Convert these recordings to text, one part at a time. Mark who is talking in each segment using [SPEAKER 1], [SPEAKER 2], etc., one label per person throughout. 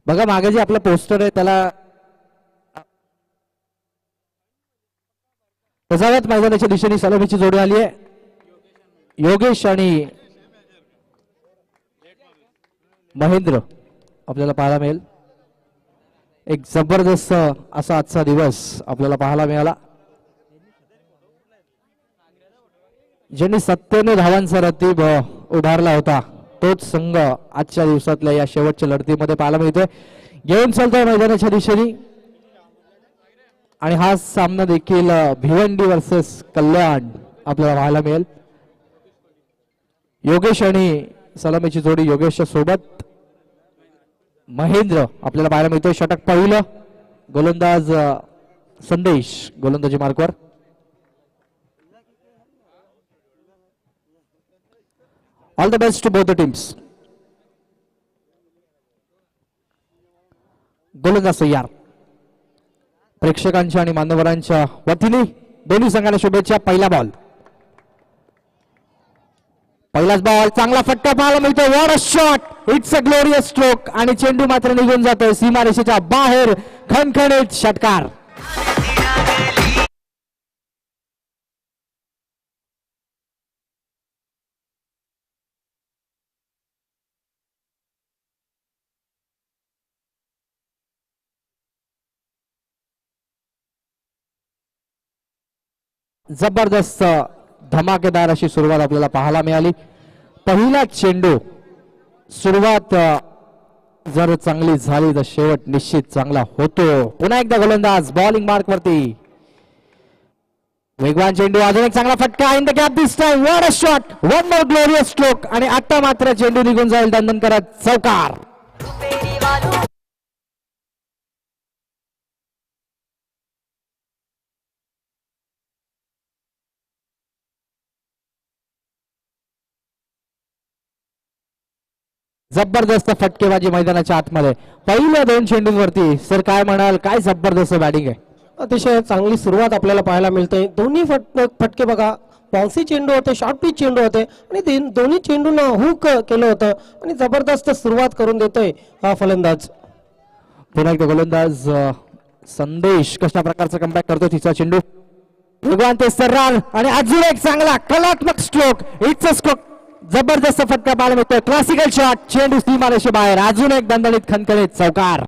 [SPEAKER 1] बघा मागे जे आपलं पोस्टर आहे त्याला तसावत मैदानाच्या दिशेने सलामीची जोडी आली आहे. योगेश आणि महेंद्र आपल्याला पाहायला मिळेल. एक जबरदस्त असा आजचा दिवस आपल्याला पाहायला मिळाला. ज्यांनी 97 धावांचा रतीब उभारला होता तोच संघ आजच्या दिवसातल्या या शेवटच्या लढतीमध्ये पाहायला मिळतोय. घेऊन चालतोय मैदानाच्या दिशेने आणि हा सामना देखील भिवंडी वर्सेस कल्याण आपल्याला पाहायला मिळेल. योगेश आणि सलामीची जोडी योगेशच्या सोबत महेंद्र आपल्याला पाहायला मिळतोय. षटक पहिलं गोलंदाज संदेश गोलंदाजी मार्कवर. All the best to both the teams. गोलंदाज तयार. प्रेक्षकांच्या आणि मान्यवरांच्या वतीने दोन्ही संघाला शुभेच्छा. पहिला बॉल पहिलाच बॉल चांगला फटका पाहायला मिळतो. What a shot. It's a glorious stroke आणि चेंडू मात्र निघून जातोय सीमारेषेच्या बाहेर. खणखणीत षटकार. जबरदस्त धमाकेदार अशी सुरुवात आपल्याला पाहायला मिळाली. पहिला चेंडू सुरुवात जर चांगली झाली तर शेवट निश्चित चांगला होतो. पुन्हा एकदा गोलंदाज बॉलिंग मार्क वरती. वेगवान चेंडू. अजून एक चांगला फटका. In the gap this time. What a shot. One more glorious stroke आणि आता मात्र चेंडू निघून जाईल दंदन करत. चौकार. जबरदस्त फटकेबाजी मैदानाच्या आतमध्ये पहिल्या दोन चेंडूंवरती. सर काय म्हणाल, काय जबरदस्त बॅटिंग आहे.
[SPEAKER 2] अतिशय चांगली सुरुवात आपल्याला पाहायला मिळते. दोन्ही फटके बघा बाउन्सी चेंडू होते, शॉर्ट पिच चेंडू होते आणि दोन्ही चेंडूंना हुक केलं होतं आणि जबरदस्त सुरुवात करून देतोय हा फलंदाज.
[SPEAKER 1] पुन्हा एकदा गोलंदाज संदेश कशा प्रकारचा कमबॅक करतो. तिचा चेंडू भगवान ते सर्रार आणि अजून एक चांगला कलात्मक स्ट्रोक. It's a stroke. जबरदस्त फटका पाहायला मिळतोय. Classical shot. चेंडू सीमारेषे बाहेर. अजून एक दणदणीत खणखणीत चौकार.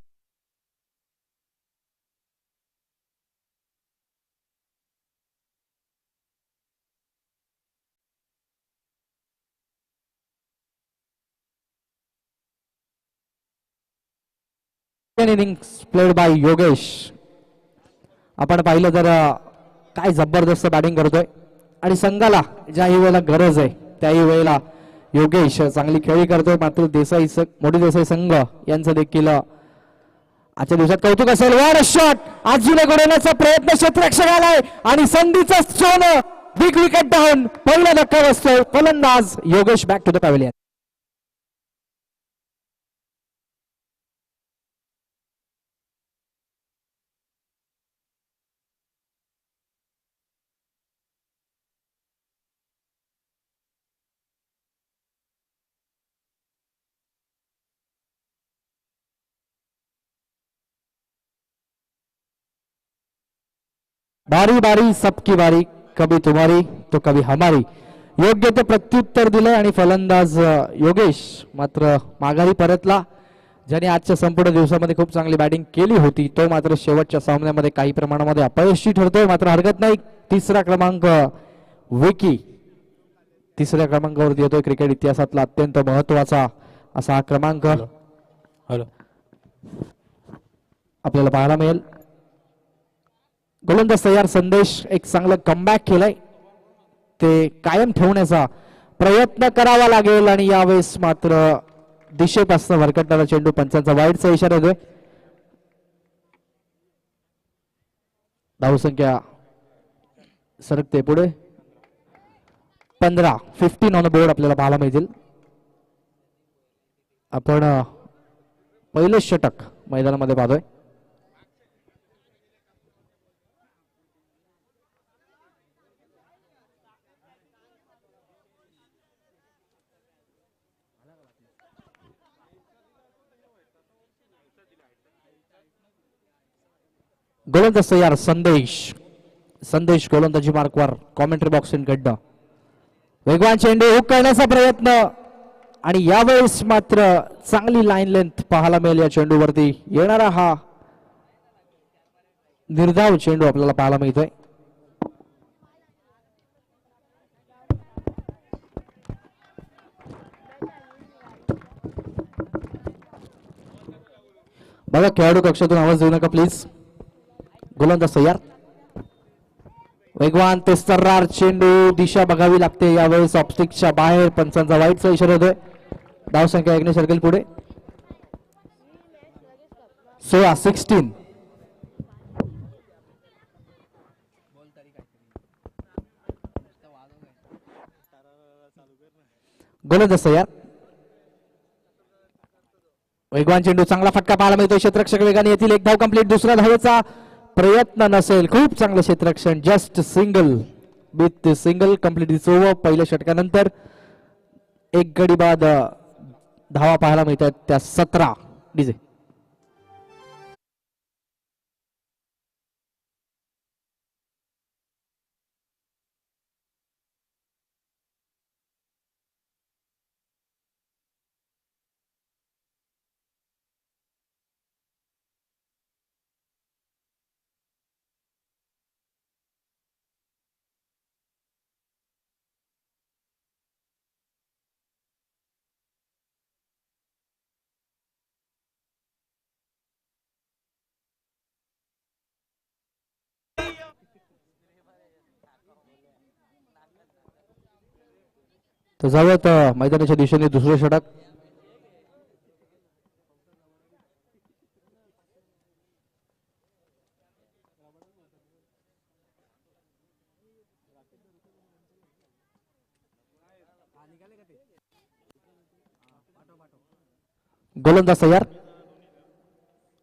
[SPEAKER 1] Innings played by Yogesh. आपण पाहिलं तर काय जबरदस्त बॅटिंग करतोय आणि संघाला ज्याही वेळेला गरज आहे त्याही वेळेला योगेश चांगली खेळी करतोय. मात्र देसाई मोठी देसाई संघ यांचं देखील आजच्या दिवसात कौतुक असेल. What a shot. अजून एक उडवण्याचा प्रयत्न क्षेत्ररक्षक आलाय आणि संधीचं सोनं. Big wicket down. पहिला धक्का बसतोय. फलंदाज Yogesh back to the pavilion. बारी बारी सबकी बारी. कभी तुम्हारी तो कभी हमारी. योग्य ते प्रत्युत्तर दिलंय आणि फलंदाज योगेश मात्र माघारी परतला. ज्याने आजच्या संपूर्ण दिवसामध्ये खूप चांगली बॅटिंग केली होती तो मात्र शेवटच्या सामन्यामध्ये काही प्रमाणामध्ये अपयशी ठरतोय. मात्र हरकत नाही. तिसरा क्रमांक विकी तिसऱ्या क्रमांकावरती येतोय. क्रिकेट इतिहासातला अत्यंत महत्वाचा असा हा क्रमांक आपल्याला पाहायला मिळेल. गोलंदाज तयार. संदेश एक चांगलं कमबॅक केलंय. ते कायम ठेवण्याचा प्रयत्न करावा लागेल आणि यावेळेस मात्र दिशेपासून भरकटणारा चेंडू. पंचांचा वाईटचा इशारा देतोय. धावसंख्या सरकते पुढे. 15 ऑन द बोर्ड आपल्याला पाहायला मिळतील. आपण पहिलं षटक मैदानामध्ये पाहतोय. गोलंदाज तयार संदेश. संदेश गोलंदाजी मार्कवर कॉमेंट्री बॉक्स कडनं वेगवान चेंडू हुक करण्याचा प्रयत्न आणि यावेळेस मात्र चांगली लाईन लेंथ पाहायला मिळेल या चेंडूवरती. येणारा हा निर्धाव चेंडू आपल्याला पाहायला मिळतोय. बघा खेळाडू कक्षातून आवाज देऊ नका प्लीज. गोलंदाज तयार. वेगवान ते सर्रार चेंडू दिशा बघावी लागते यावेळेस ऑप्स्टिकच्या बाहेर. पंचांचा वाईटचा इशारा होतोय. धावसंख्या 1 ने सर्कल पुढे 16. गोलंदाज तयार. वेगवान चेंडू चांगला फटका पाहायला मिळतोय. क्षेत्ररक्षक वेगाने येतील. एक धाव कंप्लीट. दुसरा धावेचा प्रयत्न नसेल. खूप चांगलं क्षेत्ररक्षण. Just single with single complete is over. पहिल्या षटकानंतर एक गडी बाद धावा पाहायला मिळतात त्या 17. डीजे तर जाऊयात मैदानाच्या दिशेने दुसरे षटक. गोलंदाज तयार.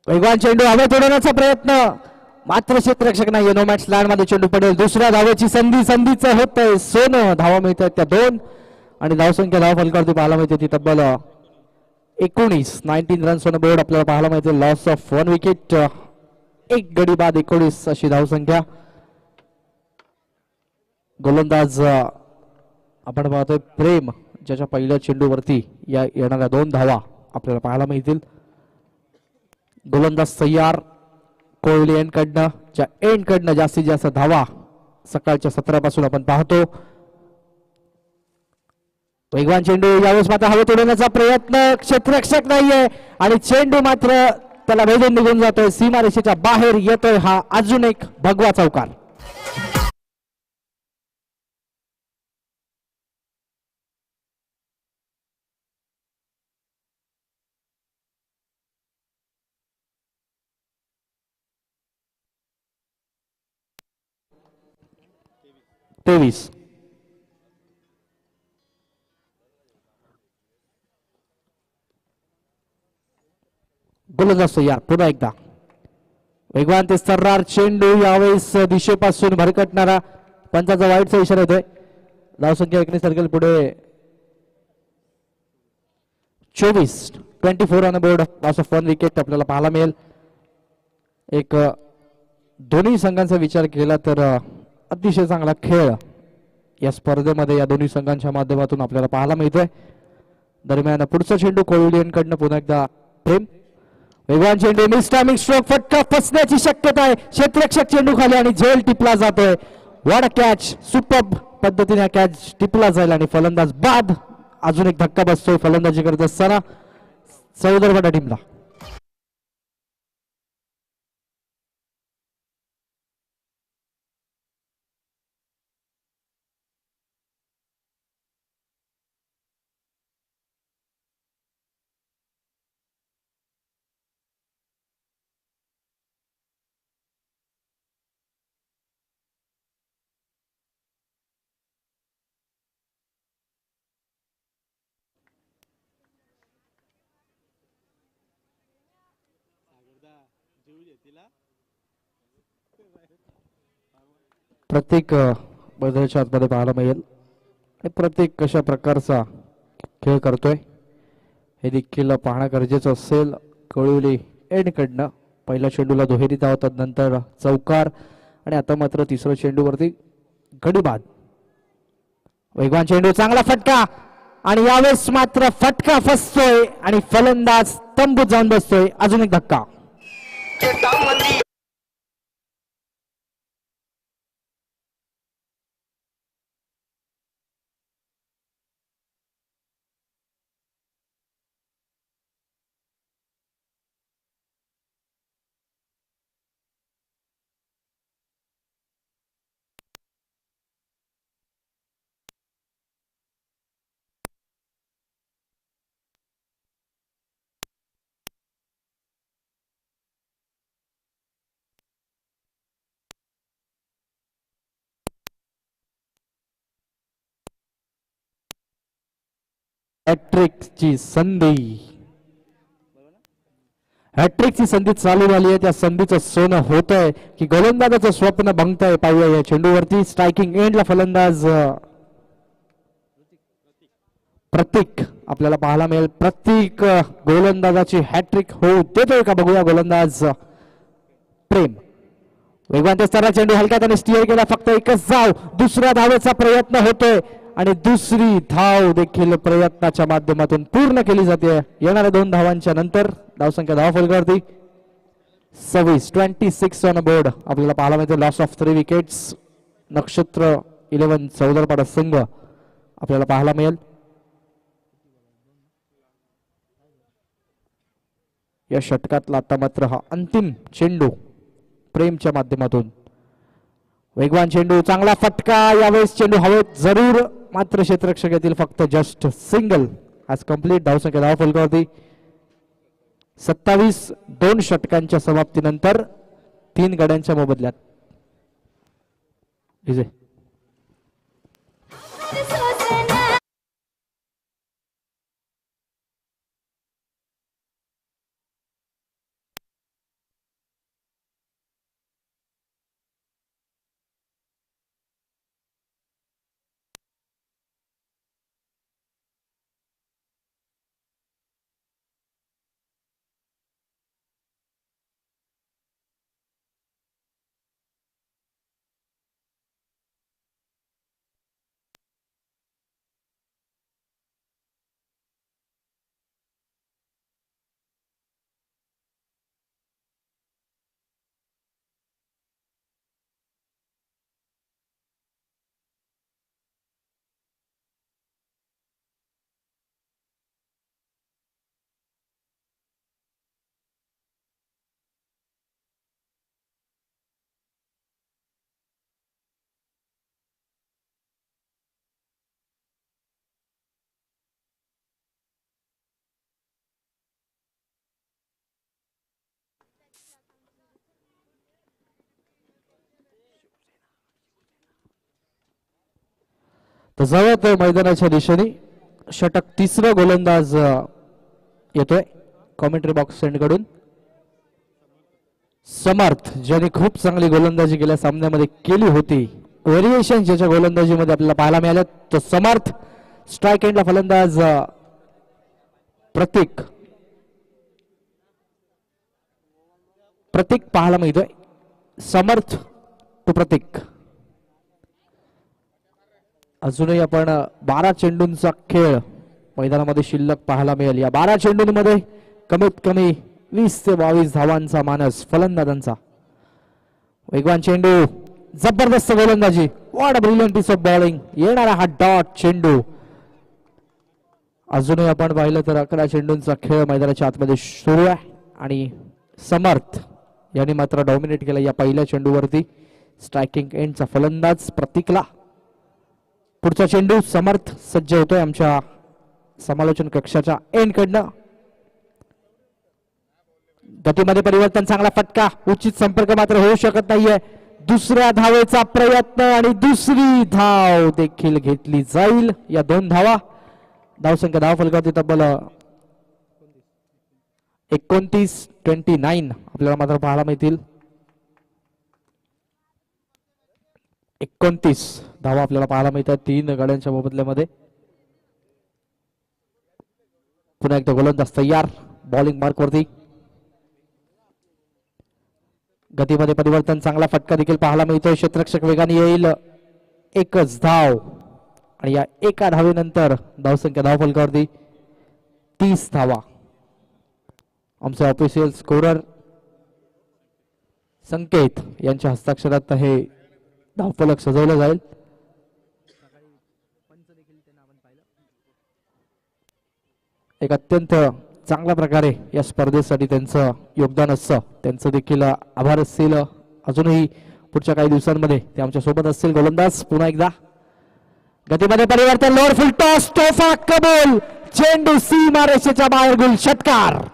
[SPEAKER 1] वेगवान चेंडू हवेत उडवण्याचा प्रयत्न मात्र क्षेत्ररक्षक नाही. नो मॅच लँड मध्ये चेंडू पडेल. दुसऱ्या धावेची संधीचं होतंय सोनं. धावा मिळतात त्या 2 आणि धावसंख्या धाव फलकावरती पाहायला मिळते ती तब्बल 19 रन्स ऑन बोर्ड आपल्याला पाहायला मिळते. Loss of 1 wicket. एक गडी बाद 19 अशी धावसंख्या. गोलंदाज आपण पाहतोय प्रेम ज्याच्या पहिल्या चेंडूवरती या येणाऱ्या 2 धावा आपल्याला पाहायला मिळतील. गोलंदाज तयार. कोहली एंडकडनं जास्तीत जास्त धावा सकाळच्या 17 पासून आपण पाहतो. वेगवान चेंडू यावेळेस मात्र हवेत उडवण्याचा प्रयत्न. क्षेत्ररक्षक नाहीये आणि चेंडू मात्र त्याला भेदून निघून जातोय. सीमारेषेच्या बाहेर येतोय हा अजून एक भगवा चौकार. तेवीस. गोलंदाज तयार. पुन्हा एकदा वेगवान ते सर्रार चेंडू यावेळेस दिशेपासून भरकटणारा. पंचाचा वाईटचा इशारा येतोय. धावसंख्या 1 ने सर्कल पुढे 24 on board. Loss of 1 wicket आपल्याला पाहायला मिळेल. एक दोन्ही संघांचा विचार केला तर अतिशय चांगला खेळ या स्पर्धेमध्ये या दोन्ही संघांच्या माध्यमातून आपल्याला पाहायला मिळतोय. दरम्यान पुढचा चेंडू कोहलीकडनं पुन्हा एकदा प्रेम. वेगवान चेंडू मिस टायमिंग स्ट्रोक. फटका फसण्याची शक्यता आहे. क्षेत्ररक्षक चेंडू खाली आणि झेल टिपला जातोय. What a catch. सुपर पद्धतीने कॅच टिपला जाईल आणि फलंदाज बाद. अजून एक धक्का बसतोय फलंदाजी करत असताना चौदरवाडा टीमला. प्रत्येक मैदानाच्या आतमध्ये पाहायला मिळेल. प्रत्येक कशा प्रकारचा खेळ करतोय हे देखील पाहणं गरजेचं असेल. कळवली एंडकडनं पहिल्या चेंडूला दुहेरी धाव, नंतर चौकार आणि आता मात्र तिसऱ्या चेंडूवरती गडी बाद. वेगवान चेंडू, चांगला फटका आणि यावेळेस मात्र फटका फसतोय आणि फलंदाज तंबूत जाऊन बसतोय. अजून एक धक्का. हॅट्रिकची संधी, हॅट्रिकची संधी चालू झाली आहे. त्या संधीचं सोनं होत आहे की गोलंदाजाचं स्वप्न भंगतंय. पाहूया या चेंडूवरती स्ट्रायकिंग एंडला फलंदाज प्रतीक आपल्याला पाहायला मिळेल. प्रतीक गोलंदाजाची हॅट्रिक होऊ देतोय का बघूया. गोलंदाज प्रेम, वेगवान स्तरा चेंडू हलक्यात आणि स्टिअर केला. फक्त एकच धाव, दुसऱ्या धावेचा प्रयत्न होतोय आणि दुसरी धाव देखील प्रयत्नाच्या माध्यमातून पूर्ण केली जाते. येणाऱ्या 2 धावांच्या नंतर धावसंख्या धाव फलकावरती 26 ऑन बोर्ड आपल्याला पाहायला मिळते. Loss of 3 wickets. नक्षत्र 11 चौदरपाडा संघ आपल्याला पाहायला मिळेल. या षटकातला आता मात्र हा अंतिम चेंडू प्रेमच्या माध्यमातून. वेगवान चेंडू, चांगला फटका. यावेळेस चेंडू हवेत जरूर, मात्र क्षेत्ररक्षक येतील फक्त जस्ट सिंगल. आज कंप्लीट. धावसंख्या धाव फलकावरती 27. 2 षटकांच्या समाप्तीनंतर 3 गड्यांच्या मोबदल्यात. विजय तर जवळ मैदानाच्या दिशेने षटक. तिसरा गोलंदाज येतोय कॉमेंट्री बॉक्स कडून. समर्थ, ज्याने खूप चांगली गोलंदाजी गेल्या सामन्यामध्ये केली होती. व्हेरिएशन ज्याच्या गोलंदाजीमध्ये आपल्याला पाहायला मिळाले तो समर्थ. स्ट्राईक एंडला फलंदाज प्रतीक. प्रतीक पाहायला मिळतोय. समर्थ टू प्रतीक. अजूनही आपण 12 चेंडूंचा खेळ मैदानामध्ये शिल्लक पाहायला मिळेल. या 12 चेंडूंमध्ये कमीत कमी 20 ते 22 धावांचा मानस फलंदाजांचा. वेगवान चेंडू, जबरदस्त गोलंदाजी. What a brilliant piece of bowling. येणारा हा डॉट चेंडू. अजूनही आपण पाहिलं तर 11 चेंडूंचा खेळ मैदानाच्या आतमध्ये सुरू आहे आणि समर्थ यांनी मात्र डॉमिनेट केला या पहिल्या चेंडूवरती. स्ट्रायकिंग एंडचा फलंदाज प्रतीकला. पुढचा चेंडू समर्थ सज्ज होतोय आमच्या समालोचन कक्षाच्या एंड कडनं. गतीमध्ये परिवर्तन, चांगला फटका. उचित संपर्क मात्र होऊ शकत नाहीये. दुसऱ्या धावेचा प्रयत्न आणि दुसरी धाव देखील घेतली जाईल. या 2 धावा. धावसंख्या धाव फलकावरती तब्बल 29 आपल्याला मात्र पाहायला मिळतील. 29 धावा आपल्याला पाहायला मिळतात 3 गाड्यांच्या मोबदल्यामध्ये. पुन्हा एकदा गोलंदाज तयार बॉलिंग मार्क वरती. गतीमध्ये परिवर्तन, चांगला फटका देखील पाहायला मिळतोय. क्षेत्ररक्षक वेगाने येईल. एकच धाव आणि या एका धावेनंतर धावसंख्या धावफलकावरती 30 धावा. आमचे ऑफिशियल स्कोरर संकेत यांच्या हस्ताक्षरात हे धावफलक सजवलं जाईल. एक अत्यंत चांगल्या प्रकारे या स्पर्धेसाठी त्यांचं योगदान असतं, त्यांचं देखील आभार असतील. अजूनही पुढच्या काही दिवसांमध्ये ते आमच्या सोबत असतील. गोलंदाज पुन्हा एकदा गतीमध्ये परिवर्तन, लोअर फुल टॉस, तोफा कबूल, चेंडू सीमारेषेच्या बाहेर, गुल षटकार.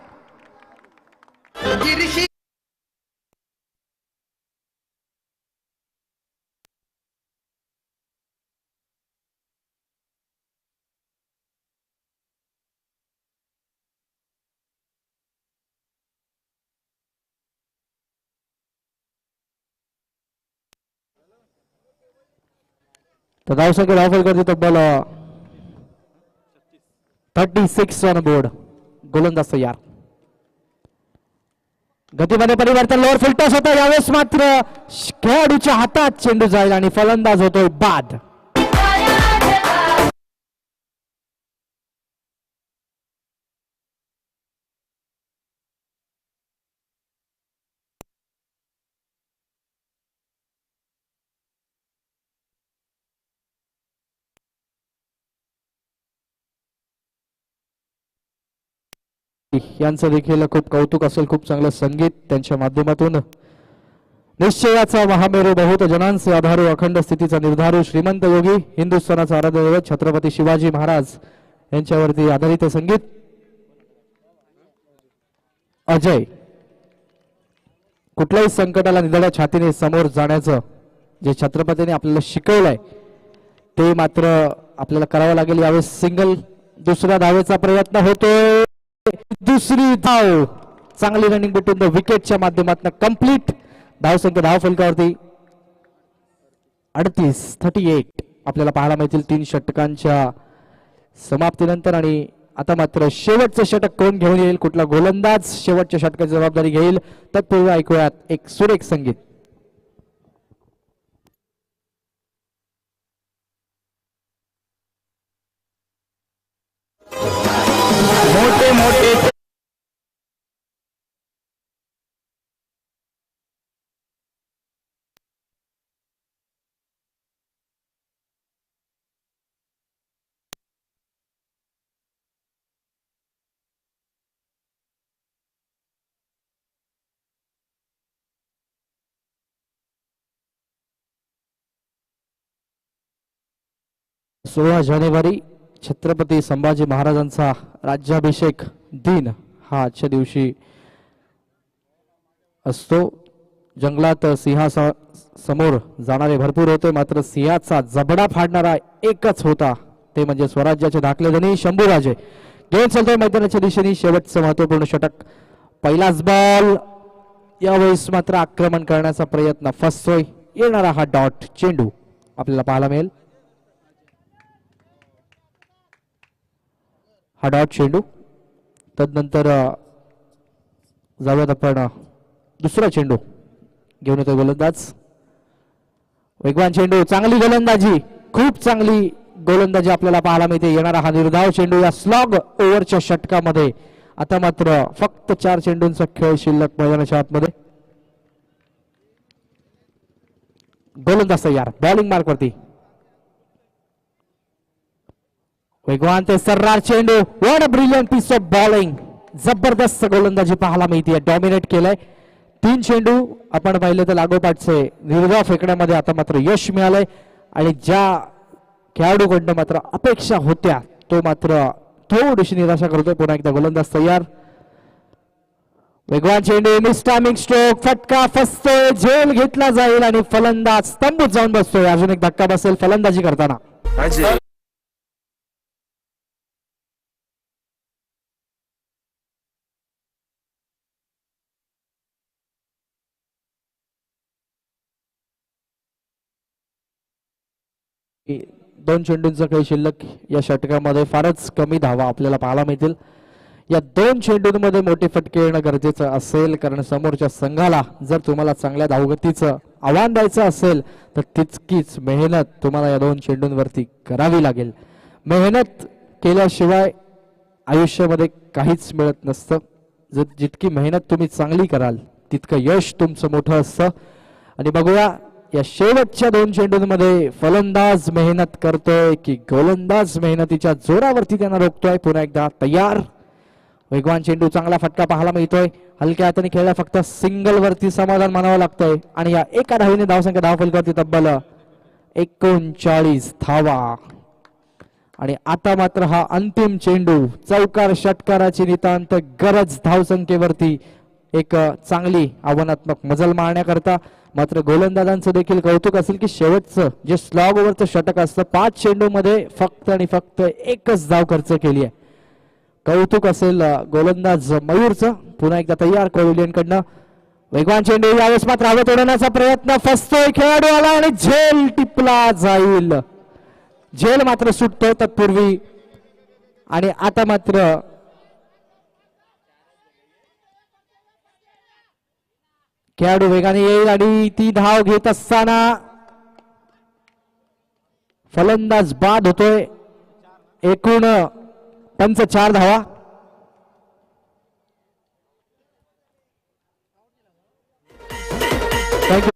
[SPEAKER 1] तर धावसंख्या धावफलकावरती तब्बल 36 ऑन बोर्ड. गोलंदाज तयार. गतीमध्ये परिवर्तन, लोअर फुल टॉस होता. यावेळेस मात्र खेळाडूच्या हातात चेंडू जाईल आणि फलंदाज होतोय बाद. यांचं देखील खूप कौतुक असेल, खूप चांगलं संगीत त्यांच्या माध्यमातून. निश्चयाचा महामेरू, बहुत जनांचे आधारू, अखंड स्थितीचा निर्धारू, श्रीमंत योगी, हिंदुस्थानाचा आराध्य दैवत छत्रपती शिवाजी महाराज यांच्यावरती आधारित संगीत. अजय, कुठल्याही संकटाला निधड्या छातीने समोर जाण्याचं जे छत्रपतीने आपल्याला शिकवलंय ते मात्र आपल्याला करावं लागेल. यावेळेस सिंगल, दुसऱ्या धावेचा प्रयत्न होतोय. दुसरी धाव, चांगली रनिंग बिटवीन द विकेटच्या माध्यमातून कंप्लीट. धावसंख्या धावफलकावरती 38 आपल्याला पाहायला मिळतील 3 षटकांच्या समाप्तीनंतर. आणि आता मात्र शेवटचं षटक कोण घेऊन येईल, कुठला गोलंदाज शेवटच्या षटकाची जबाबदारी घेईल, तत्पूर्वी ऐकूयात एक सुरेख संगीत. मोठे मोठे सोळा जानेवारी छत्रपती संभाजी महाराजांचा राज्याभिषेक दिन हा आजच्या दिवशी असतो. जंगलात समोर जाणारे भरपूर होते, मात्र सिंहाचा जबडा फाडणारा एकच होता, ते म्हणजे स्वराज्याचे धाकलेधनी शंभूराजे. घेऊन चालतोय मैदानाच्या दिशेने शेवटचं महत्वपूर्ण षटक. पहिलाच बॉल, यावेळेस मात्र आक्रमण करण्याचा प्रयत्न फसतोय. येणारा हा डॉट चेंडू आपल्याला पाहायला मिळेल. हा डॉट चेंडू. तदनंतर जाऊयात आपण दुसरा चेंडू घेऊन येतो गोलंदाज. वेगवान चेंडू, चांगली गोलंदाजी, खूप चांगली गोलंदाजी आपल्याला पाहायला मिळते. येणारा हा निर्धाव चेंडू या स्लॉग ओव्हरच्या षटकामध्ये. आता मात्र फक्त 4 चेंडूंचा खेळ शिल्लक मैदानाच्या आतमध्ये. गोलंदाज तयार, बॉलिंग मार्क वरती. वेगवान ते सर्रार चेंडू, what a brilliant piece of bowling. जबरदस्त गोलंदाजी पाहायला मिळते, डॉमिनेट केलंय. 3 चेंडू आपण पाहिले तर लागोपाठचे निर्धाव फेकण्यामध्ये आता मात्र यश मिळालंय. आणि ज्या खेळाडूकडनं मात्र अपेक्षा होत्या तो मात्र थोडीशी निराशा करतोय. पुन्हा एकदा गोलंदाज तयार. वेगवान चेंडू, मिस टायमिंग स्ट्रोक, फटका फसतोय, झेल घेतला जाईल आणि फलंदाज स्तंभूत जाऊन बसतोय. अजून एक धक्का बसेल फलंदाजी करताना. दोन चेंडूंचा काही शिल्लक या षटकामध्ये, फारच कमी धावा आपल्याला पाहायला मिळतील. या दोन चेंडूंमध्ये मोठे फटके येणं गरजेचं असेल, कारण समोरच्या संघाला जर तुम्हाला चांगल्या धावगतीचं आव्हान द्यायचं असेल तर तितकीच मेहनत तुम्हाला या दोन चेंडूंवरती करावी लागेल. मेहनत केल्याशिवाय आयुष्यामध्ये काहीच मिळत नसतं. जितकी मेहनत तुम्ही चांगली कराल तितकं यश तुमचं मोठं असतं. आणि बघूया या शेवटच्या दोन चेंडूंमध्ये फलंदाज मेहनत करतोय की गोलंदाज मेहनतीच्या जोरावरती त्यांना रोखतोय. पुन्हा एकदा तयार, वेगवान चेंडू, चांगला फटका पाहायला मिळतोय. हलक्या हाताने खेळला, फक्त सिंगल वरती समाधान मानावं लागतंय. आणि या एका धावेने धावसंख्या धावफलकावरती तब्बल 39 धावा. आणि आता मात्र हा अंतिम चेंडू, चौकार षटकाराची नितांत गरज धावसंख्येवरती एक चांगली आव्हानात्मक मजल मारण्याकरता. मात्र गोलंदाजांचं देखील कौतुक असेल की शेवटचं जे स्लॉग ओव्हरचं षटक असतं 5 चेंडूमध्ये फक्त आणि फक्त एकच धाव खर्च केली आहे. कौतुक असेल गोलंदाज मयूरचं. पुन्हा एकदा तयार कोहलीकडनं वेगवान चेंडू, यावेळेस मात्र हवेत उडवण्याचा प्रयत्न, फसतोय खेळाडू आला आणि झेल टिपला जाईल. झेल मात्र सुटतोय तत्पूर्वी. आणि आता मात्र खेळाडू वेगाने येईल आणि ती धाव घेत असताना फलंदाज बाद होतोय. एकूण पंच 4 धावा. थँक्यू.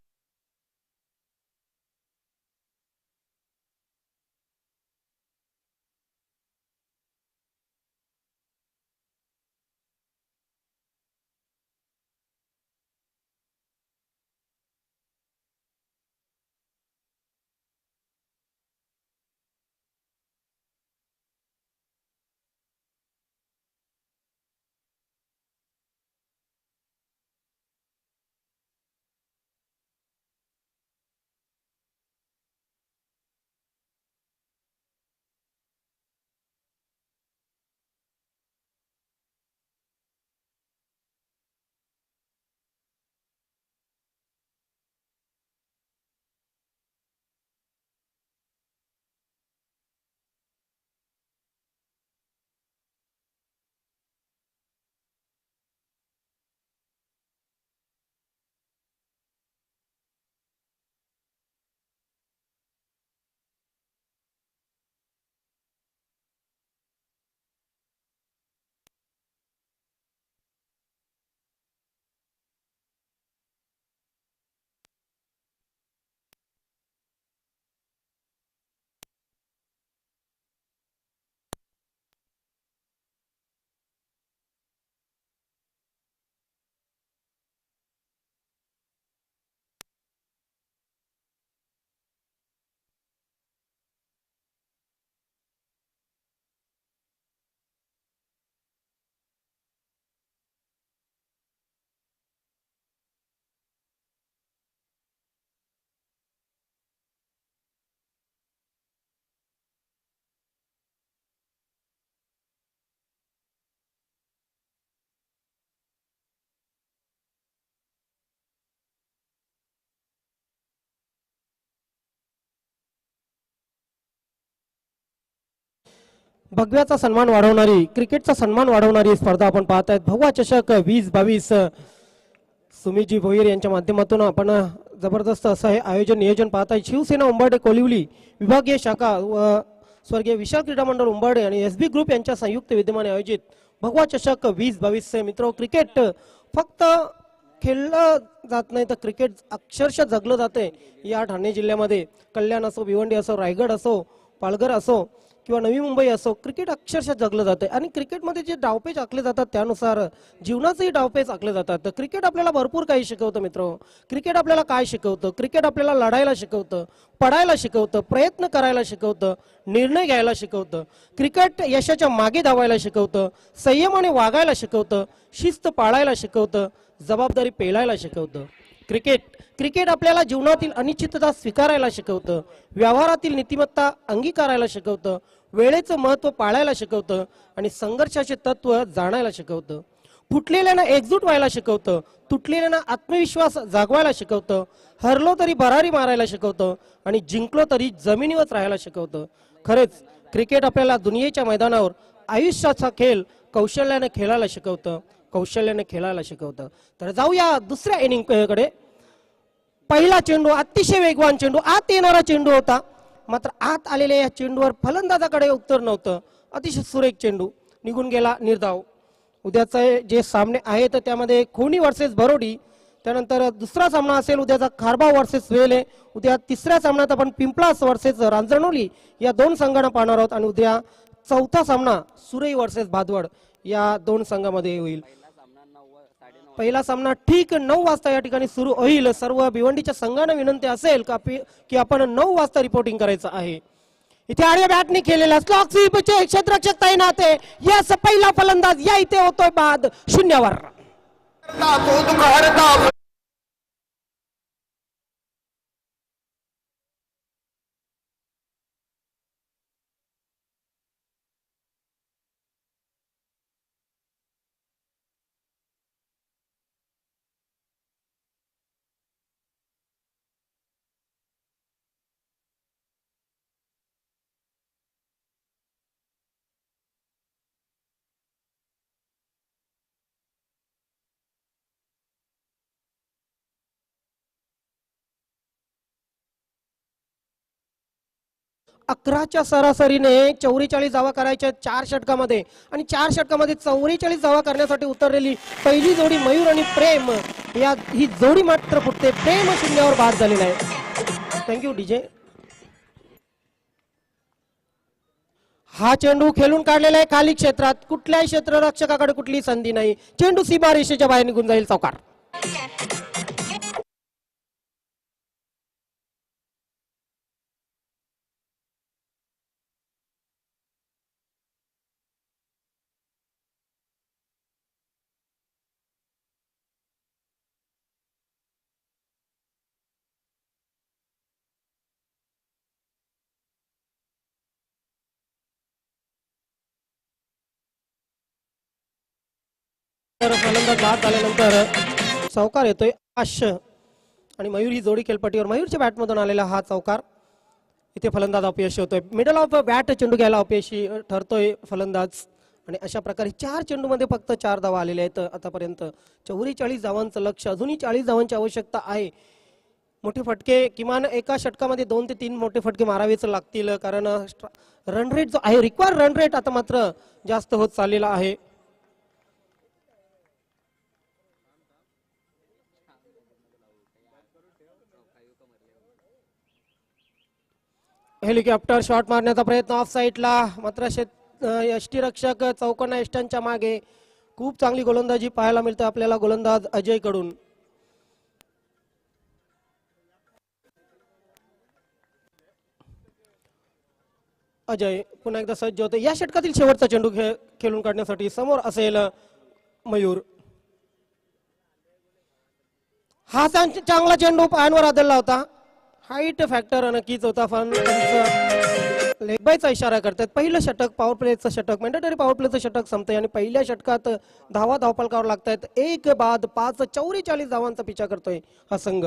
[SPEAKER 2] भगव्याचा सन्मान वाढवणारी, क्रिकेटचा सन्मान वाढवणारी स्पर्धा आपण पाहत आहेत. भगवा चषक 2022 सुमितजी भोईर यांच्या माध्यमातून आपण जबरदस्त असं हे आयोजन नियोजन पाहत आहे. शिवसेना उंबरडे कोलिवली विभागीय शाखा व स्वर्गीय विशाल क्रीडा मंडळ उंबरडे आणि एसबी ग्रुप यांच्या संयुक्त विद्यमाने आयोजित भगवा चषक 2022 से मित्रों, क्रिकेट फक्त खेळलं जात नाही तर क्रिकेट अक्षरशः जगलं जाते या ठाणे जिल्ह्यामध्ये. कल्याण असो, भिवंडी असो, रायगड असो, पालघर असो किंवा नवी मुंबई असो, क्रिकेट अक्षरशः जगलं जाते. आणि क्रिकेटमध्ये जे डावपेच आखले जातात त्यानुसार जीवनाचेही डावपेच आखले जातात. तर क्रिकेट आपल्याला भरपूर काही शिकवतं मित्र. क्रिकेट आपल्याला काय शिकवतं? क्रिकेट आपल्याला लढायला शिकवतं, पडायला शिकवतं, प्रयत्न करायला शिकवतं, निर्णय घ्यायला शिकवतं. क्रिकेट यशाच्या मागे धावायला शिकवतं, संयमाने वागायला शिकवतं, शिस्त पाळायला शिकवतं, जबाबदारी पेलायला शिकवतं. क्रिकेट आपल्याला जीवनातील अनिश्चितता स्वीकारायला शिकवतं, व्यवहारातील नीतिमत्ता अंगीकारायला शिकवतं, वेळेचं महत्त्व पाळायला शिकवतं आणि संघर्षाचे तत्व जाणायला शिकवतं. फुटलेल्यांना एकजूट व्हायला शिकवतं, तुटलेल्यांना आत्मविश्वास जागवायला शिकवतं, हरलो तरी भरारी मारायला शिकवतं आणि जिंकलो तरी जमिनीवर राहायला शिकवतं. खरेच क्रिकेट आपल्याला दुनियेच्या मैदानावर आयुष्याचा खेळ कौशल्याने खेळायला शिकवतं, कौशल्याने खेळायला शिकवतं. तर जाऊया दुसऱ्या इनिंग कडे. पहिला चेंडू अतिशय वेगवान चेंडू, आत येणारा चेंडू होता, मात्र आत आलेल्या या चेंडूवर फलंदाजाकडे उत्तर नव्हतं. अतिशय सुरेख चेंडू निघून गेला, निर्धाव. उद्याचे जे सामने आहेत त्यामध्ये खोनी वर्सेस बरोडी, त्यानंतर दुसरा सामना असेल उद्याचा खारबाव वर्सेस वेले. उद्या तिसऱ्या सामन्यात आपण पिंपळास वर्सेस रांजणोली या दोन संघांना पाहणार आहोत आणि उद्या चौथा सामना सुरई वर्सेस भादवड या दोन संघांमध्ये होईल. पहिला सामना ठीक 9 वाजता या ठिकाणी सुरू होईल. सर्व भिवंडीच्या संघांना विनंती असेल की आपण 9 वाजता रिपोर्टिंग करायचं आहे. इथे आर्य बॅटने केलेला स्लॉक स्वीपचे क्षेत्ररक्षक तैनात आहे. यस, पहिला फलंदाज या इथे होतोय बाद 0वर. अकराच्या सरासरीने 44 धावा करायच्या 4 षटकामध्ये आणि 4 षटकामध्ये 44 धावा करण्यासाठी उतरलेली पहिली जोडी मयूर आणि प्रेम, ही जोडी मात्र फुटते. प्रेम 0वर बाद झालेला आहे. Thank you DJ. हा चेंडू खेळून काढलेला आहे खाली क्षेत्रात. कुठल्याही क्षेत्ररक्षकाकडे कुठलीही संधी नाही. चेंडू सीमा रेषेच्या बाहेर निघून जाईल. चौकार. फलंदाज बाद झाल्यानंतर चौकार येतोय. आश आणि मयूर ही जोडी खेळपट्टीवर. मयूरच्या बॅटमधून आलेला हा चौकार. इथे फलंदाज अपयशी होतोय. मिडल ऑफ बॅट चेंडू घ्यायला अपयशी ठरतोय फलंदाज. आणि अशा प्रकारे 4 चेंडूमध्ये फक्त 4 धावा आलेल्या आहेत आतापर्यंत. 44 धावांचं लक्ष, अजूनही 40 धावांची आवश्यकता आहे. मोठे फटके किमान एका षटकामध्ये 2 ते 3 मोठे फटके मारावेच लागतील, कारण रन रेट जो आहे, रिक्वायर्ड रन रेट आता मात्र जास्त होत चाललेला आहे. हेलिकॉप्टर शॉट मारण्याचा प्रयत्न ऑफ साईडला, मात्र यष्टीरक्षक चौकोना यष्टांच्या मागे. खूप चांगली गोलंदाजी पाहायला मिळते आपल्याला गोलंदाज अजय कडून. अजय पुन्हा एकदा सज्ज होते. या षटकातील शेवटचा चेंडू खेळून काढण्यासाठी समोर असेल मयूर. हा चांगला चेंडू पायांवर आदळला होता. हाईट फॅक्टर नक्कीच होता, पण लेग बायचा इशारा करतात. पहिलं षटक पॉवर प्लेचं षटक, मॅन्डेटरी पॉवर प्लेचं षटक संपतंय आणि पहिल्या षटकात धावपलकावर लागतायत. 1 बाद 5, 44 धावांचा पिछा करतोय हा संघ.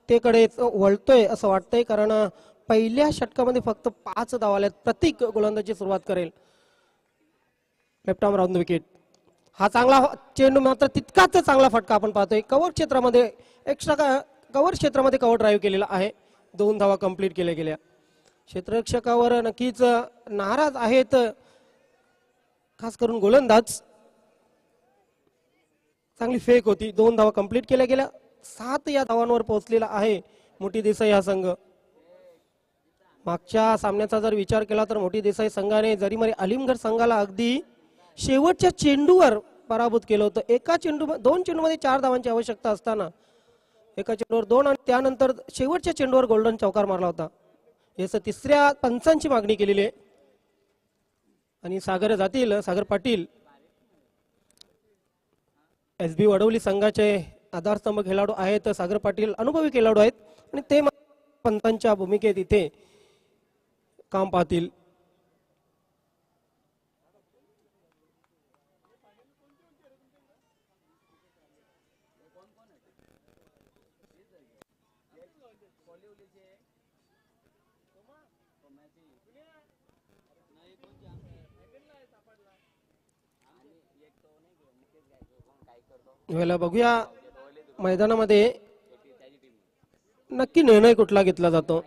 [SPEAKER 2] तेकडे वळतोय असं वाटतंय, कारण पहिल्या षटकामध्ये फक्त 5 धावा आल्यात. प्रत्येक गोलंदाजी सुरुवात करेल. Left arm round wicket. हा चांगला चेंडू, मात्र तितकाच चांगला फटका आपण पाहतोय. कव्हर क्षेत्रामध्ये एक्स्ट्रा कव्हर क्षेत्रामध्ये कव्हर ड्राईव्ह केलेला आहे. 2 धावा कंप्लीट केल्या गेल्या. क्षेत्ररक्षकावर नक्कीच नाराज आहेत, खास करून गोलंदाज. चांगली फेक होती. 2 धावा कंप्लीट केल्या गेल्या. 7 या धावांवर पोहोचलेला आहे मोठी देसाई हा संघ. मागच्या सामन्याचा जर विचार केला तर मोठी देसाई संघाने जरीमरी अलीमगड संघाला अगदी शेवटच्या चेंडूवर पराभूत केलं होतं. एका चेंडू 2 चेंडूमध्ये 4 धावांची आवश्यकता असताना एका चेंडूवर 2 आणि त्यानंतर शेवटच्या चेंडूवर गोल्डन चौकार मारला होता. याचं तिसऱ्या पंचांची मागणी केलेली आहे आणि सागर पाटील SB वडवली संघाचे आधारस्तंभ खेळाडू आहेत. सागर पाटील अनुभवी खेळाडू आहेत आणि ते पंतांच्या भूमिकेत इथे काम पाहतील. वेळेला बघूया मैदानामध्ये नक्की निर्णय कुठला घेतला जातो.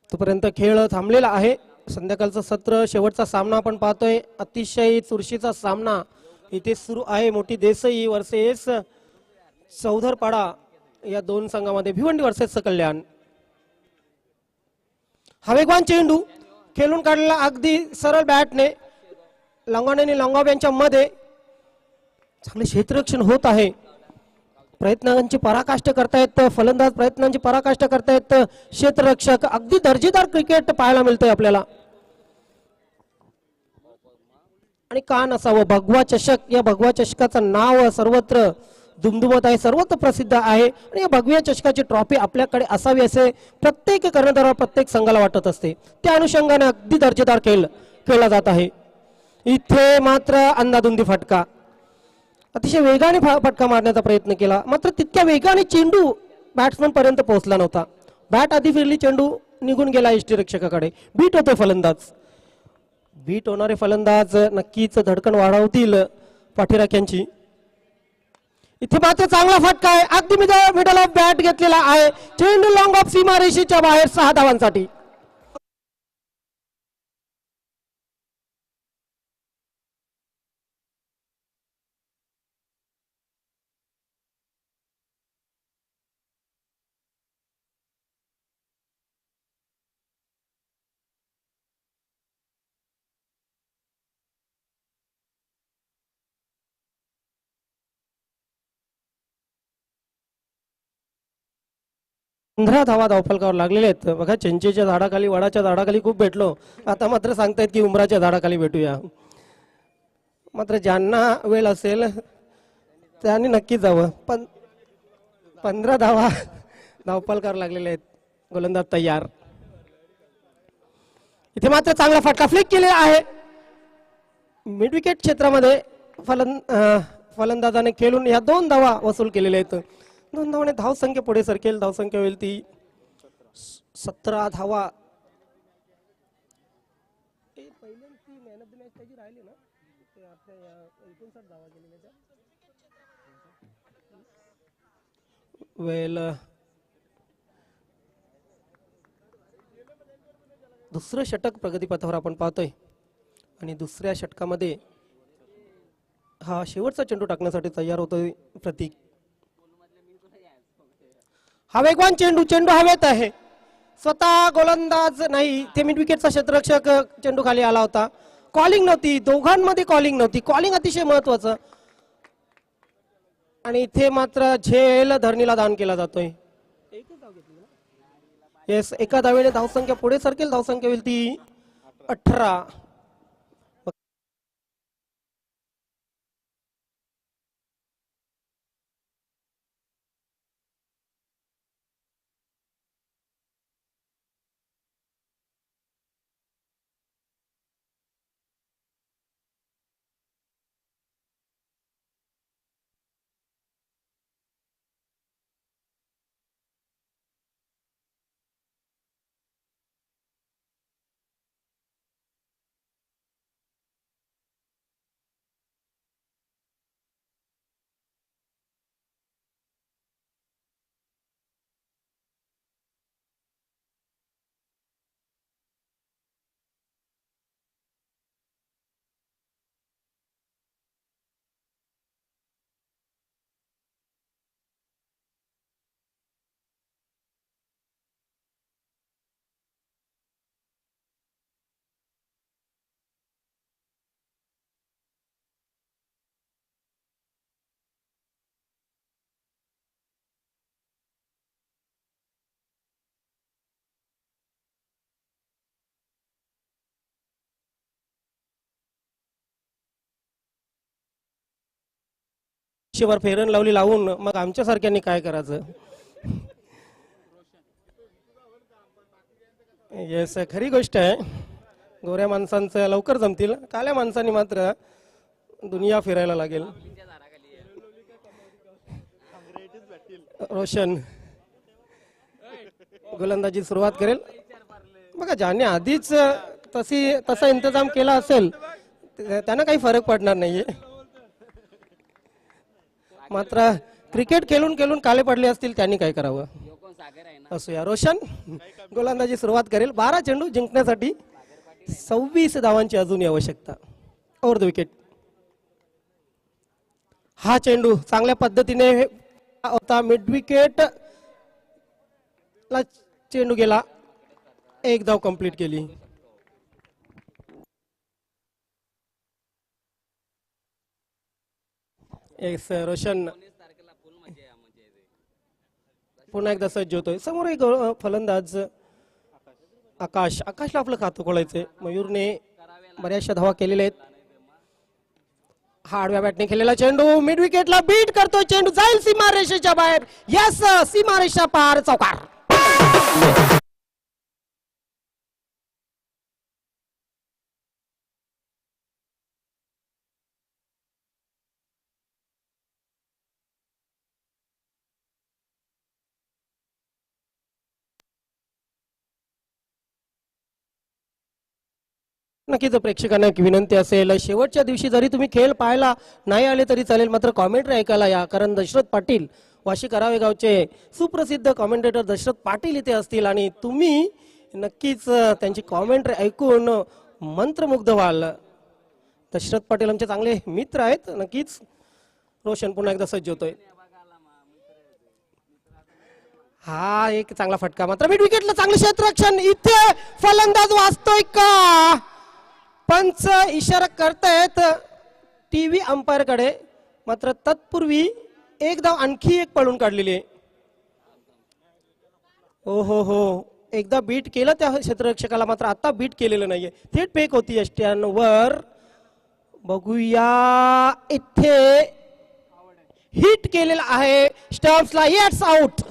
[SPEAKER 2] तोपर्यंत खेळ थांबलेला आहे. संध्याकाळचं सत्र शेवटचा सामना आपण पाहतोय. अतिशय चुरशीचा सामना इथे सुरू आहे. मोठी देसाई वर्सेस चौधरपाडा या दोन संघामध्ये भिवंडी वर्सेस कल्याण. हा वेगवान चेंडू खेळून काढलेला अगदी सरळ बॅटने लंगाने आणि लंगाब यांच्या मध्ये चांगले क्षेत्ररक्षण होत आहे. प्रयत्नांची पराकाष्ठा करतायत फलंदाज, प्रयत्नांची पराकाष्ठा करतायत क्षेत्ररक्षक. अगदी दर्जेदार क्रिकेट पाहायला मिळतंय आपल्याला. आणि का नसावं, भगवा चषक, या भगवा चषकाचं नाव सर्वत्र दुमदुमत आहे, सर्वत्र प्रसिद्ध आहे. आणि या भगव्या चषकाची ट्रॉफी आपल्याकडे असावी असे प्रत्येक कर्णधारावर प्रत्येक संघाला वाटत असते. त्या अनुषंगाने अगदी दर्जेदार खेळ खेळला जात आहे. इथे मात्र अंधाधुंदी फटका, अतिशय वेगाने फटका मारण्याचा प्रयत्न केला, मात्र तितक्या वेगाने चेंडू बॅट्समन पर्यंत पोहोचला नव्हता. बॅट आधी फिरली, चेंडू निघून गेला यष्टीरक्षकाकडे. बीट होते फलंदाज. बीट होणारे फलंदाज नक्कीच धडकन वाढवतील पाठीराख्यांची. इथे मात्र चांगला फटका आहे, अगदी मिडल ऑफ बॅट घेतलेला आहे. चेंडू लॉंग ऑफ सीमारेषेच्या बाहेर 6 धावांसाठी. पंधरा धावा धावफलकावर लागलेले आहेत. बघा, चिंचेच्या झाडाखाली, वडाच्या झाडाखाली खूप भेटलो, आता मात्र सांगतायत की उमराच्या झाडाखाली भेटूया. मात्र ज्यांना वेळ असेल त्यांनी नक्की जावं. पण 15 धावा धावफलकावर लागलेले आहेत. गोलंदाज तयार. इथे मात्र चांगला फटका फ्लिक केलेला आहे मिड विकेट क्षेत्रामध्ये. फलंदाजाने खेळून या 2 धावा वसूल केलेल्या आहेत. 2 धावाने धावसंख्या पुढे सरकेल. धावसंख्या होईल ती 17 धावा. वेल दुसरं षटक प्रगतीपथावर आपण पाहतोय आणि दुसऱ्या षटकामध्ये हा शेवटचा चेंडू टाकण्यासाठी तयार होतोय प्रतीक. हा वेगवान चेंडू हवेत आहे. स्वतः गोलंदाज नाही, ते मिड विकेटचा क्षेत्ररक्षक चेंडू खाली आला होता. कॉलिंग नव्हती, दोघांमध्ये कॉलिंग नव्हती. कॉलिंग अतिशय महत्वाचं. आणि इथे मात्र झेल धरणीला दान केला जातोय. येस, एका धावेने धावसंख्या पुढे सरकेल. धावसंख्या होईल ती 18. आयुष्यभर फेरन लावली लावून मग आमच्यासारख्यांनी काय करायचं. येस, खरी गोष्ट आहे. गोऱ्या माणसांचं लवकर जमतील, काळ्या माणसांनी मात्र दुनिया फिरायला लागेल. रोशन गोलंदाजी सुरुवात करेल. बघा, ज्याने आधीच तसा इंतजाम केला असेल त्यांना काही फरक पडणार नाहीये. मात्र क्रिकेट खेळून खेळून काळे पडले असतील त्यांनी काय करावं. असूया, रोशन गोलंदाजी सुरुवात करेल. 12 चेंडू जिंकण्यासाठी 26 धावांची अजूनही आवश्यकता. Over the wicket. हा चेंडू चांगल्या पद्धतीने होता. मिड विकेट ला चेंडू गेला. 1 धाव कंप्लीट केली. रोशन पुन्हा एकदा सज्ज होतोय. समोर एक फलंदाज आकाशला आपलं खातं खोलायचंय. मयूरने बऱ्याचशा धावा केलेल्या आहेत. हा आडव्या बॅटने खेळलेला चेंडू मिड विकेटला बीट करतोय. चेंडू जाईल सीमारेषेच्या बाहेर. यस, सीमारेषा पार, चौकार. नक्कीच प्रेक्षकांना एक विनंती असेल, शेवटच्या दिवशी जरी तुम्ही खेळ पाहायला नाही आले तरी चालेल, मात्र कॉमेंट्री ऐकायला या. कारण दशरथ पाटील, वाशी करावे गावचे सुप्रसिद्ध कॉमेंटेटर दशरथ पाटील इथे असतील आणि तुम्ही नक्कीच त्यांची कॉमेंट्री ऐकून मंत्रमुग्ध व्हाल. दशरथ पाटील आमचे चांगले मित्र आहेत. नक्कीच रोशन पुन्हा एकदा सज्ज होतोय. हा एक चांगला फटका. मात्र मिड विकेटला चांगलं क्षेत्ररक्षण. इथे फलंदाज वाचतोय का? पंच इशारा करतायत टीव्ही अंपायर कडे. मात्र तत्पूर्वी 1 धाव आणखी एक पळून काढलेली आहे. हो, एकदा बीट केलं त्या क्षेत्ररक्षकाला, मात्र आता बीट केलेलं नाहीये. थेट फेक होती यष्ट्यांवर. बघूया, इथे हिट केलेला आहे स्टम्प्सला. येट्स आउट.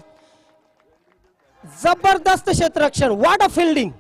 [SPEAKER 2] जबरदस्त क्षेत्ररक्षण. What a fielding.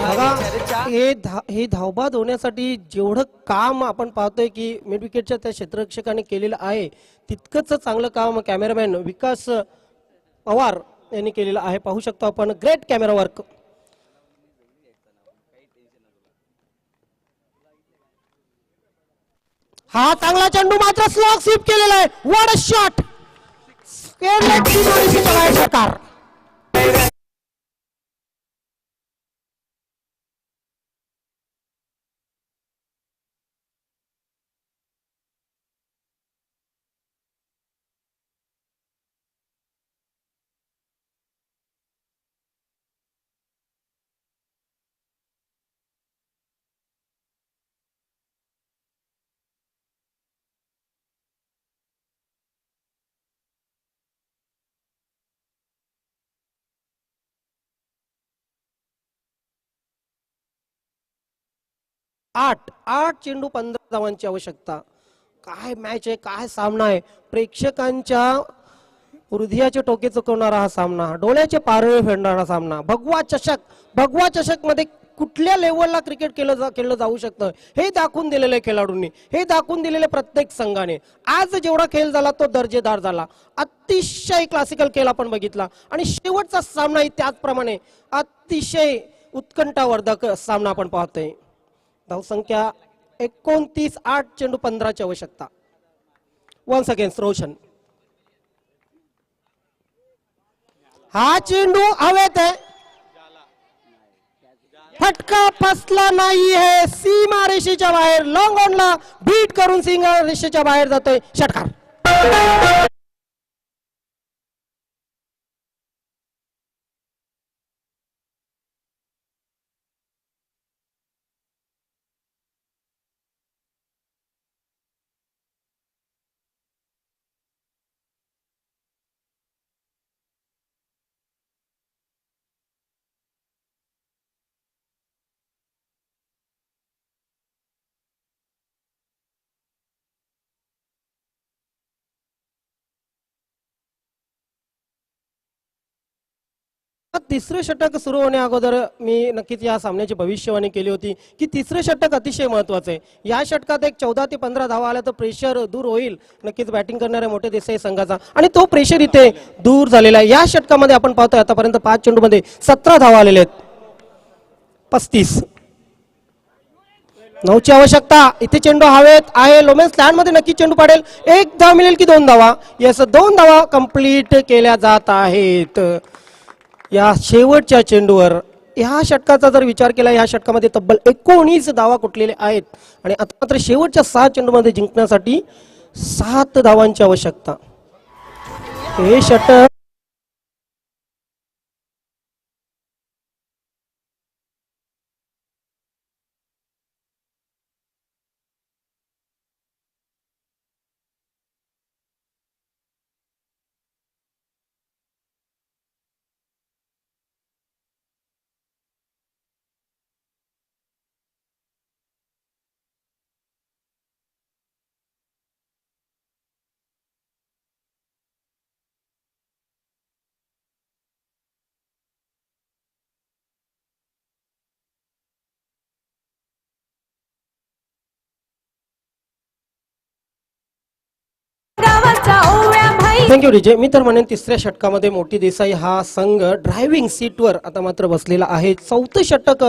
[SPEAKER 2] बघा, हे धावबाद होण्यासाठी जेवढं काम आपण पाहतोय की मिड विकेटच्या त्या क्षेत्ररक्षकाने केलेलं आहे, तितकंच चांगलं काम कॅमेरामॅन विकास पवार यांनी केलेलं आहे. पाहू शकतो आपण, ग्रेट कॅमेरा वर्क. हा चांगला चेंडू, मात्र स्लॉग स्वीप केलेला आहे. What a shot. कार. आठ चेंडू 15 धावांची आवश्यकता. काय मॅच आहे, काय सामना आहे. प्रेक्षकांच्या हृदयाचे टोके चुकवणारा हा सामना, डोळ्याचे पारवे फेडणारा सामना. भगवा चषक मध्ये कुठल्या लेवलला क्रिकेट खेळलं जाऊ शकतं हे दाखवून दिलेलं आहे खेळाडूंनी, हे दाखवून दिलेले प्रत्येक संघाने. आज जेवढा खेळ झाला तो दर्जेदार झाला. अतिशय क्लासिकल खेळ आपण बघितला आणि शेवटचा सामनाही त्याचप्रमाणे अतिशय उत्कंठावर्धक सामना आपण पाहतोय. धावसंख्या 29, 8 चेंडू 15 ची आवश्यकता. Once against Roshan. हा चेंडू हवेत आहे, फटका फसला नाही आहे, सीमा रेषेच्या बाहेर लॉंग ऑनला बीट करून सीमा रेषेच्या बाहेर जातोय षटकार. तिसरे षटक सुरू होण्या अगोदर मी नक्कीच या सामन्याची भविष्यवाणी केली होती की तिसरे षटक अतिशय महत्वाचे आहे. या षटकात एक 14 ते 15 धावा आल्या तर प्रेशर दूर होईल नक्कीच बॅटिंग करणाऱ्या मोठे देसाई संघाचा, आणि तो प्रेशर इथे दूर झालेला आहे. या षटकामध्ये आपण पाहतोय आतापर्यंत 5 चेंडूमध्ये 17 धावा आलेल्या आहेत. 35 9ची आवश्यकता. इथे चेंडू हवेत आहे, लोमेन्स लँड मध्ये नक्की चेंडू पडेल. 1 धाव मिळेल की 2 धावा? यस, 2 धावा कंप्लीट केल्या जात आहेत या शेवटच्या चेंडूवर. ह्या षटकाचा जर विचार केला, या षटकामध्ये तब्बल 19 धावा कुठलेले आहेत आणि आता मात्र शेवटच्या 6 चेंडूमध्ये जिंकण्यासाठी 7 धावांची आवश्यकता. हे षटक थँक्यू रिजय. मी तर म्हणेन तिसऱ्या षटकामध्ये मोठी देसाई हा संघ ड्रायव्हिंग सीटवर आता मात्र बसलेला आहे. 4थं षटक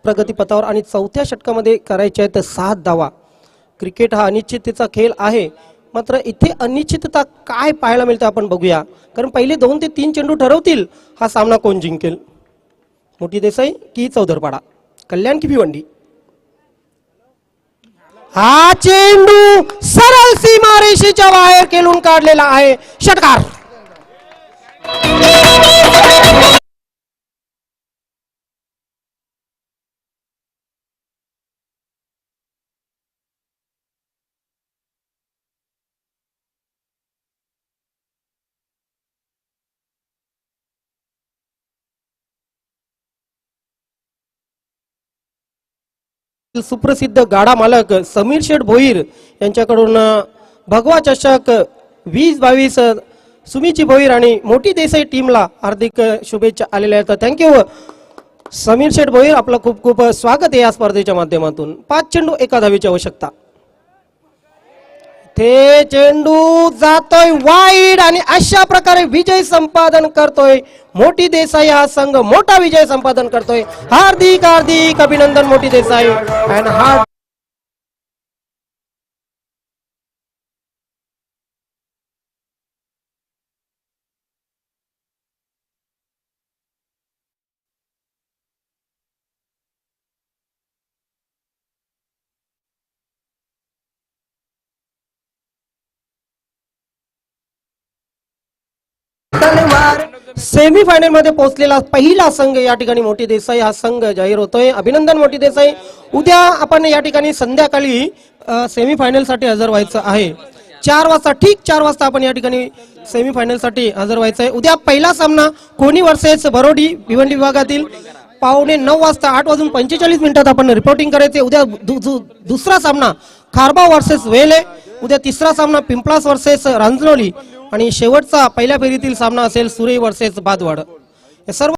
[SPEAKER 2] प्रगतीपथावर आणि 4थ्या षटकामध्ये करायचे आहेत 7 धावा. क्रिकेट हा अनिश्चिततेचा खेळ आहे, मात्र इथे अनिश्चितता काय पाहायला मिळते आपण बघूया, कारण पहिले 2 ते 3 चेंडू ठरवतील हा सामना कोण जिंकेल, मोठी देसाई की चौधरपाडा, कल्याण की भिवंडी. हा चेंडू सरळ सीमा रेषेच्या बाहेर खेळून काढलेला आहे षटकार. सुप्रसिद्ध गाडा मालक समीर शेठ भोईर यांच्याकडून भगवा चषक 2022 सुमीची भोईर आणि मोठी देसाई टीमला हार्दिक शुभेच्छा आलेल्या आहेत. थँक्यू समीर शेठ भोईर, आपलं खूप खूप स्वागत आहे या स्पर्धेच्या माध्यमातून. 5 चेंडू 1 धावेची आवश्यकता. ते चेंडू जातोय वाईड आणि अशा प्रकारे विजय संपादन करतोय मोठी देसाई. हा संघ मोठा विजय संपादन करतोय. हार्दिक हार्दिक अभिनंदन मोठी देसाई. अँड हा सेमीफायनल मध्ये पोहोचलेला पहिला संघ या ठिकाणी मोठी देसाई हा संघ जाहीर होतोय. अभिनंदन मोठी देसाई. उद्या आपण या ठिकाणी संध्याकाळी सेमीफायनल साठी हजर व्हायचं आहे. 4 वाजता, ठीक 4 वाजता आपण या ठिकाणी सेमीफायनल साठी हजर व्हायचं आहे. उद्या पहिला सामना कोणी वर्सेस बरोडी भिवंडी विभागातील 8:45 वाजता 8:45 आपण रिपोर्टिंग करायचे. उद्या दुसरा सामना खारबा वर्सेस वेले. उद्या तिसरा सामना पिंपळास वर्सेस रांजनोली आणि शेवटचा पहिल्या फेरीतील सामना असेल सुरे वर्सेस बादवाड. हे सर्व